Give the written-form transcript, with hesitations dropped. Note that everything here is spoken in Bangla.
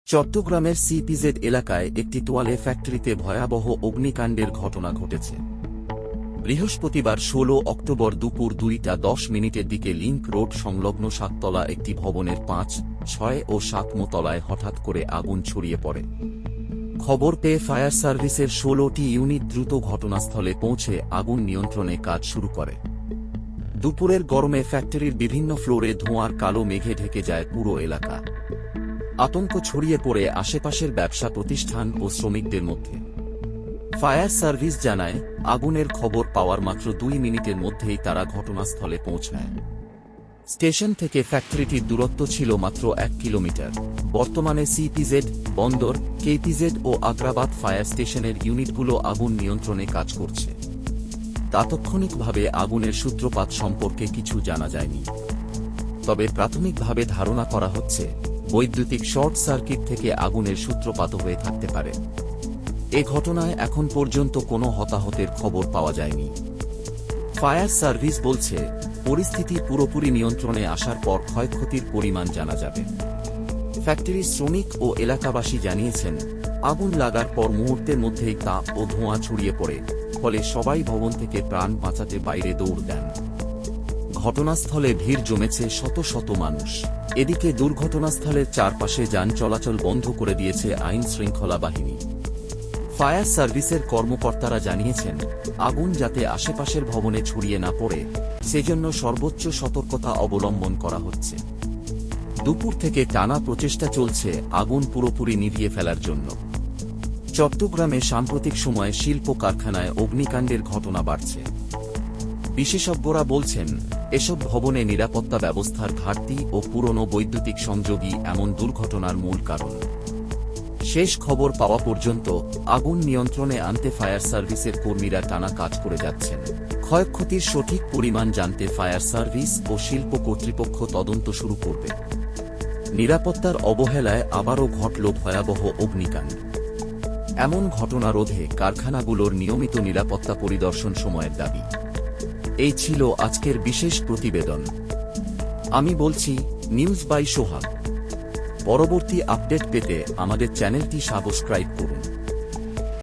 চট্টগ্রামের সিপিজেড এলাকায় একটি তোয়ালে ফ্যাক্টরিতে ভয়াবহ অগ্নিকাণ্ডের ঘটনা ঘটেছে। বৃহস্পতিবার ১৬ অক্টোবর দুপুর ২টা ১০ দিকে লিংক রোড সংলগ্ন সাততলা একটি ভবনের ৫, ৬ ও ৭ তলায় হঠাৎ করে আগুন ছড়িয়ে পড়ে। খবর পেয়ে ফায়ার সার্ভিসের ১৬টি ইউনিট দ্রুত ঘটনাস্থলে পৌঁছে আগুন নিয়ন্ত্রণে কাজ শুরু করে। দুপুরের গরমে ফ্যাক্টরির বিভিন্ন ফ্লোরে ধোঁয়ার কালো মেঘে ঢেকে যায় পুরো এলাকা। আতঙ্ক ছড়িয়ে পড়ে আশেপাশের ব্যবসা প্রতিষ্ঠান ও শ্রমিকদের মধ্যে। ফায়ার সার্ভিস জানায়, আগুনের খবর পাওয়ার মাত্র ২ মিনিটের মধ্যেই তারা ঘটনাস্থলে পৌঁছায়। স্টেশন থেকে ফ্যাক্টরিটির দূরত্ব ছিল মাত্র ১ কিলোমিটার। বর্তমানে সিপিজেড, বন্দর, কেপিজেড ও আগ্রাবাদ ফায়ার স্টেশনের ইউনিটগুলো আগুন নিয়ন্ত্রণে কাজ করছে। তাৎক্ষণিকভাবে আগুনের সূত্রপাত সম্পর্কে কিছু জানা যায়নি, তবে প্রাথমিকভাবে ধারণা করা হচ্ছে বৈদ্যুতিক শর্ট সার্কিট থেকে আগুনের সূত্রপাত হয়ে থাকতে পারে। এ ঘটনায় এখন পর্যন্ত কোনো হতাহতের খবর পাওয়া যায়নি। ফায়ার সার্ভিস বলছে, পরিস্থিতি পুরোপুরি নিয়ন্ত্রণে আসার পর ক্ষয়ক্ষতির পরিমাণ জানা যাবে। ফ্যাক্টরির শ্রমিক ও এলাকাবাসী জানিয়েছেন, আগুন লাগার পর মুহূর্তের মধ্যেই তাপ ও ধোঁয়া ছড়িয়ে পড়ে, ফলে সবাই ভবন থেকে প্রাণ বাঁচাতে বাইরে দৌড় দেন। ঘটনাস্থলে ভিড় জমেছে শত শত মানুষ। এদিকে দুর্ঘটনাস্থলের চারপাশে যান চলাচল বন্ধ করে দিয়েছে আইন শৃঙ্খলা বাহিনী। ফায়ার সার্ভিসের কর্মকর্তারা জানিয়েছেন, আগুন যাতে আশেপাশের ভবনে ছড়িয়ে না পড়ে সেজন্য সর্বোচ্চ সতর্কতা অবলম্বন করা হচ্ছে। দুপুর থেকে টানা প্রচেষ্টা চলছে আগুন পুরোপুরি নিভিয়ে ফেলার জন্য। চট্টগ্রামে সাম্প্রতিক সময়ে শিল্প কারখানায় অগ্নিকাণ্ডের ঘটনা বাড়ছে। বিশেষজ্ঞরা বলছেন, এসব ভবনে নিরাপত্তা ব্যবস্থার ঘাটতি ও পুরনো বৈদ্যুতিক সংযোগই এমন দুর্ঘটনার মূল কারণ। শেষ খবর পাওয়া পর্যন্ত আগুন নিয়ন্ত্রণে আনতে ফায়ার সার্ভিসের কর্মীরা টানা কাজ করে যাচ্ছেন। ক্ষয়ক্ষতির সঠিক পরিমাণ জানতে ফায়ার সার্ভিস ও শিল্প কর্তৃপক্ষ তদন্ত শুরু করবে। নিরাপত্তার অবহেলায় আবারও ঘটল ভয়াবহ অগ্নিকাণ্ড। এমন ঘটনা রোধে কারখানাগুলোর নিয়মিত নিরাপত্তা পরিদর্শন সময়ের দাবি। এই ছিল আজকের বিশেষ প্রতিবেদন। আমি বলছি নিউজ বাই সোহাগ। পরবর্তী আপডেট পেতে আমাদের চ্যানেলটি সাবস্ক্রাইব করুন।